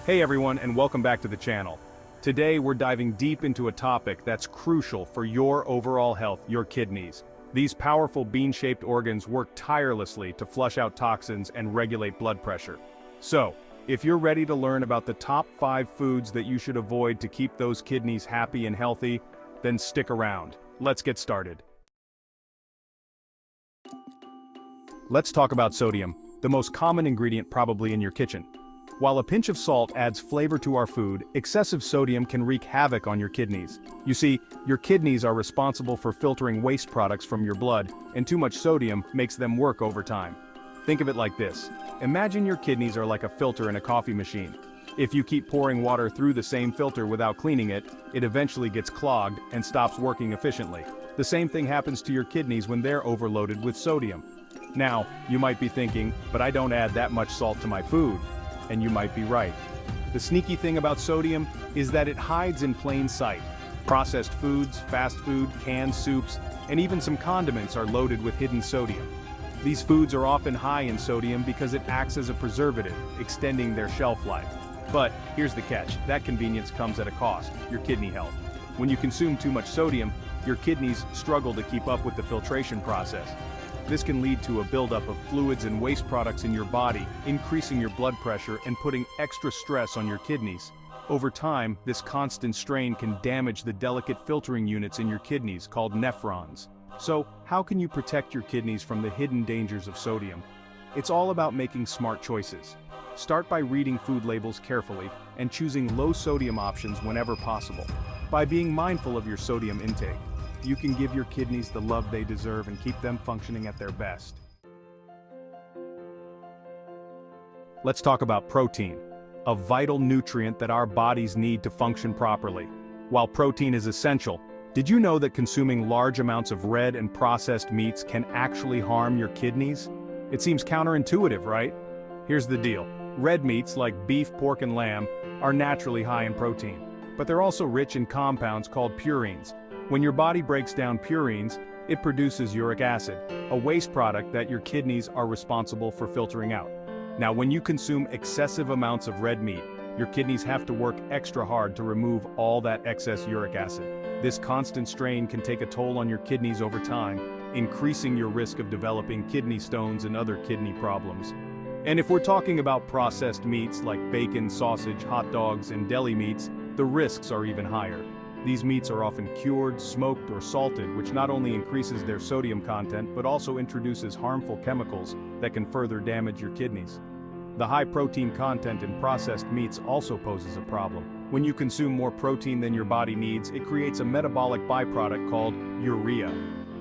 Hey everyone, and welcome back to the channel. Today we're diving deep into a topic that's crucial for your overall health, your kidneys. These powerful bean-shaped organs work tirelessly to flush out toxins and regulate blood pressure. So, if you're ready to learn about the top 5 foods that you should avoid to keep those kidneys happy and healthy, then stick around. Let's get started. Let's talk about sodium, the most common ingredient probably in your kitchen. While a pinch of salt adds flavor to our food, excessive sodium can wreak havoc on your kidneys. You see, your kidneys are responsible for filtering waste products from your blood, and too much sodium makes them work overtime. Think of it like this. Imagine your kidneys are like a filter in a coffee machine. If you keep pouring water through the same filter without cleaning it, it eventually gets clogged and stops working efficiently. The same thing happens to your kidneys when they're overloaded with sodium. Now, you might be thinking, but I don't add that much salt to my food. And you might be right. The sneaky thing about sodium is that it hides in plain sight. Processed foods, fast food, canned soups, and even some condiments are loaded with hidden sodium. These foods are often high in sodium because it acts as a preservative, extending their shelf life. But here's the catch, that convenience comes at a cost, your kidney health. When you consume too much sodium, your kidneys struggle to keep up with the filtration process. This can lead to a buildup of fluids and waste products in your body, increasing your blood pressure and putting extra stress on your kidneys. Over time, this constant strain can damage the delicate filtering units in your kidneys called nephrons. So, how can you protect your kidneys from the hidden dangers of sodium? It's all about making smart choices. Start by reading food labels carefully and choosing low-sodium options whenever possible. By being mindful of your sodium intake, you can give your kidneys the love they deserve and keep them functioning at their best. Let's talk about protein, a vital nutrient that our bodies need to function properly. While protein is essential, did you know that consuming large amounts of red and processed meats can actually harm your kidneys? It seems counterintuitive, right? Here's the deal. Red meats like beef, pork, and lamb are naturally high in protein, but they're also rich in compounds called purines. When your body breaks down purines, it produces uric acid, a waste product that your kidneys are responsible for filtering out. Now, when you consume excessive amounts of red meat, your kidneys have to work extra hard to remove all that excess uric acid. This constant strain can take a toll on your kidneys over time, increasing your risk of developing kidney stones and other kidney problems. And if we're talking about processed meats like bacon, sausage, hot dogs, and deli meats, the risks are even higher. These meats are often cured, smoked, or salted, which not only increases their sodium content but also introduces harmful chemicals that can further damage your kidneys. The high protein content in processed meats also poses a problem. When you consume more protein than your body needs, it creates a metabolic byproduct called urea.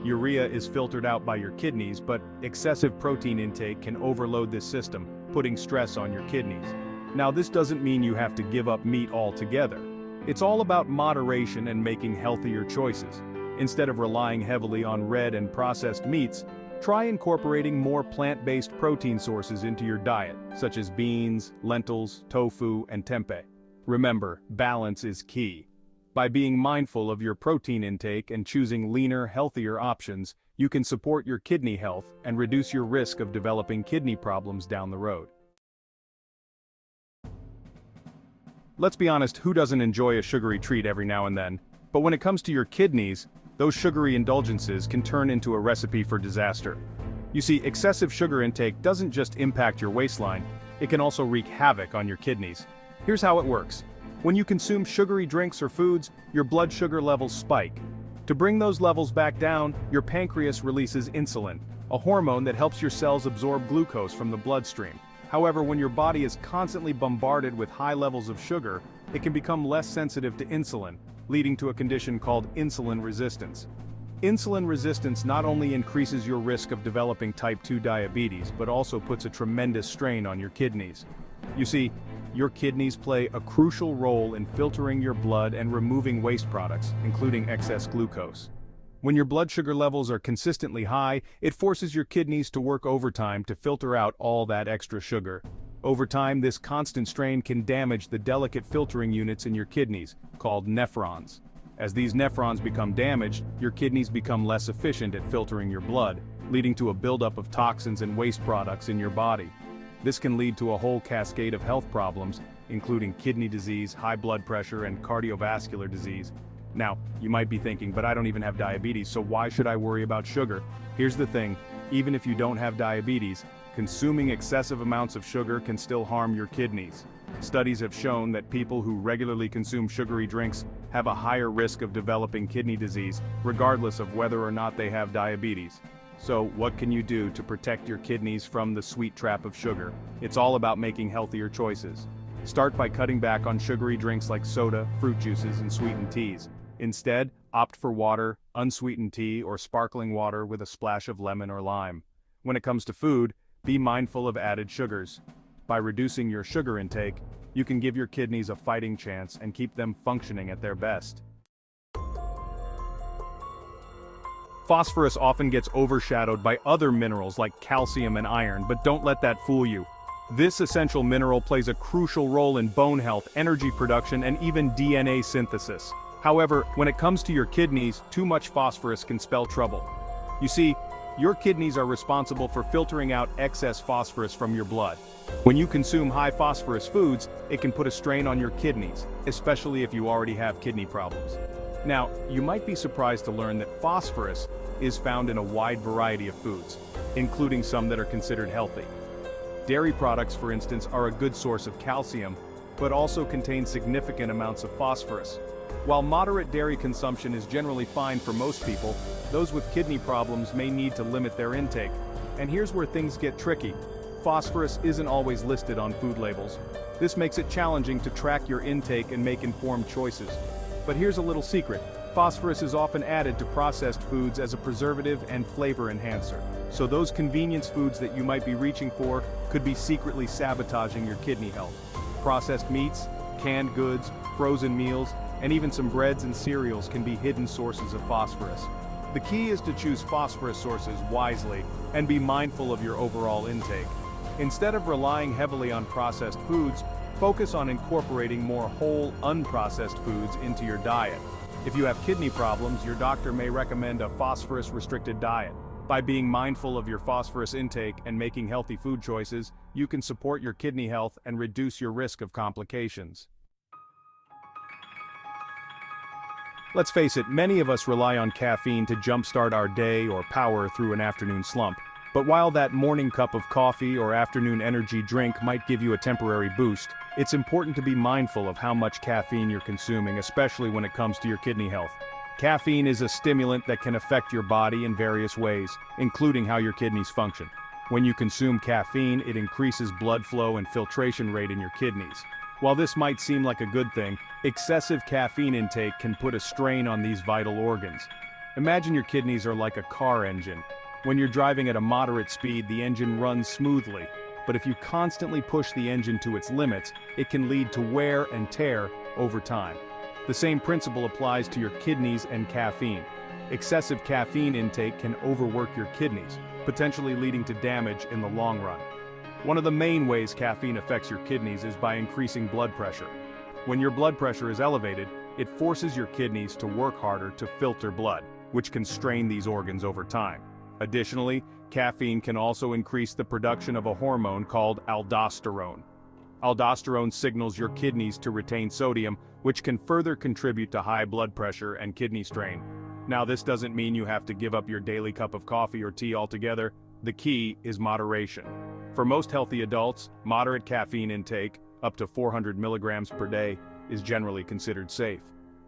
Urea is filtered out by your kidneys, but excessive protein intake can overload this system, putting stress on your kidneys. Now, this doesn't mean you have to give up meat altogether. It's all about moderation and making healthier choices. Instead of relying heavily on red and processed meats, try incorporating more plant-based protein sources into your diet, such as beans, lentils, tofu, and tempeh. Remember, balance is key. By being mindful of your protein intake and choosing leaner, healthier options, you can support your kidney health and reduce your risk of developing kidney problems down the road. Let's be honest, who doesn't enjoy a sugary treat every now and then? But when it comes to your kidneys, those sugary indulgences can turn into a recipe for disaster. You see, excessive sugar intake doesn't just impact your waistline, it can also wreak havoc on your kidneys. Here's how it works. When you consume sugary drinks or foods, your blood sugar levels spike. To bring those levels back down, your pancreas releases insulin, a hormone that helps your cells absorb glucose from the bloodstream. However, when your body is constantly bombarded with high levels of sugar, it can become less sensitive to insulin, leading to a condition called insulin resistance. Insulin resistance not only increases your risk of developing type 2 diabetes, but also puts a tremendous strain on your kidneys. You see, your kidneys play a crucial role in filtering your blood and removing waste products, including excess glucose. When your blood sugar levels are consistently high, it forces your kidneys to work overtime to filter out all that extra sugar. Over time, this constant strain can damage the delicate filtering units in your kidneys, called nephrons. As these nephrons become damaged, your kidneys become less efficient at filtering your blood, leading to a buildup of toxins and waste products in your body. This can lead to a whole cascade of health problems, including kidney disease, high blood pressure, and cardiovascular disease. Now, you might be thinking, but I don't even have diabetes, so why should I worry about sugar? Here's the thing, even if you don't have diabetes, consuming excessive amounts of sugar can still harm your kidneys. Studies have shown that people who regularly consume sugary drinks have a higher risk of developing kidney disease, regardless of whether or not they have diabetes. So, what can you do to protect your kidneys from the sweet trap of sugar? It's all about making healthier choices. Start by cutting back on sugary drinks like soda, fruit juices, and sweetened teas. Instead, opt for water, unsweetened tea, or sparkling water with a splash of lemon or lime. When it comes to food, be mindful of added sugars. By reducing your sugar intake, you can give your kidneys a fighting chance and keep them functioning at their best. Phosphorus often gets overshadowed by other minerals like calcium and iron, but don't let that fool you. This essential mineral plays a crucial role in bone health, energy production, and even DNA synthesis. However, when it comes to your kidneys, too much phosphorus can spell trouble. You see, your kidneys are responsible for filtering out excess phosphorus from your blood. When you consume high phosphorus foods, it can put a strain on your kidneys, especially if you already have kidney problems. Now, you might be surprised to learn that phosphorus is found in a wide variety of foods, including some that are considered healthy. Dairy products, for instance, are a good source of calcium, but also contain significant amounts of phosphorus. While moderate dairy consumption is generally fine for most people, those with kidney problems may need to limit their intake. And here's where things get tricky. Phosphorus isn't always listed on food labels. This makes it challenging to track your intake and make informed choices. But here's a little secret. Phosphorus is often added to processed foods as a preservative and flavor enhancer. So those convenience foods that you might be reaching for could be secretly sabotaging your kidney health. Processed meats, canned goods, frozen meals, and even some breads and cereals can be hidden sources of phosphorus. The key is to choose phosphorus sources wisely and be mindful of your overall intake. Instead of relying heavily on processed foods, focus on incorporating more whole, unprocessed foods into your diet. If you have kidney problems, your doctor may recommend a phosphorus-restricted diet. By being mindful of your phosphorus intake and making healthy food choices, you can support your kidney health and reduce your risk of complications. Let's face it, many of us rely on caffeine to jumpstart our day or power through an afternoon slump. But while that morning cup of coffee or afternoon energy drink might give you a temporary boost, it's important to be mindful of how much caffeine you're consuming, especially when it comes to your kidney health. Caffeine is a stimulant that can affect your body in various ways, including how your kidneys function. When you consume caffeine, it increases blood flow and filtration rate in your kidneys. While this might seem like a good thing, excessive caffeine intake can put a strain on these vital organs. Imagine your kidneys are like a car engine. When you're driving at a moderate speed, the engine runs smoothly. But if you constantly push the engine to its limits, it can lead to wear and tear over time. The same principle applies to your kidneys and caffeine. Excessive caffeine intake can overwork your kidneys, potentially leading to damage in the long run. One of the main ways caffeine affects your kidneys is by increasing blood pressure. When your blood pressure is elevated, it forces your kidneys to work harder to filter blood, which can strain these organs over time. Additionally, caffeine can also increase the production of a hormone called aldosterone. Aldosterone signals your kidneys to retain sodium, which can further contribute to high blood pressure and kidney strain. Now, this doesn't mean you have to give up your daily cup of coffee or tea altogether. The key is moderation. For most healthy adults, moderate caffeine intake, up to 400 milligrams per day, is generally considered safe.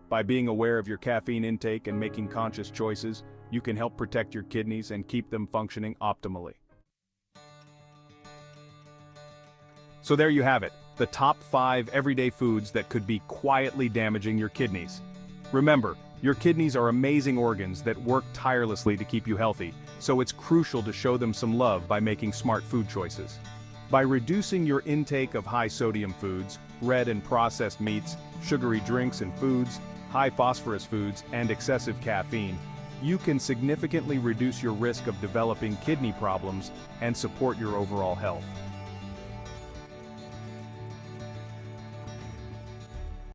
By being aware of your caffeine intake and making conscious choices, you can help protect your kidneys and keep them functioning optimally. So there you have it, the top 5 everyday foods that could be quietly damaging your kidneys. Remember, your kidneys are amazing organs that work tirelessly to keep you healthy, so it's crucial to show them some love by making smart food choices. By reducing your intake of high-sodium foods, red and processed meats, sugary drinks and foods, high-phosphorus foods, and excessive caffeine, you can significantly reduce your risk of developing kidney problems and support your overall health.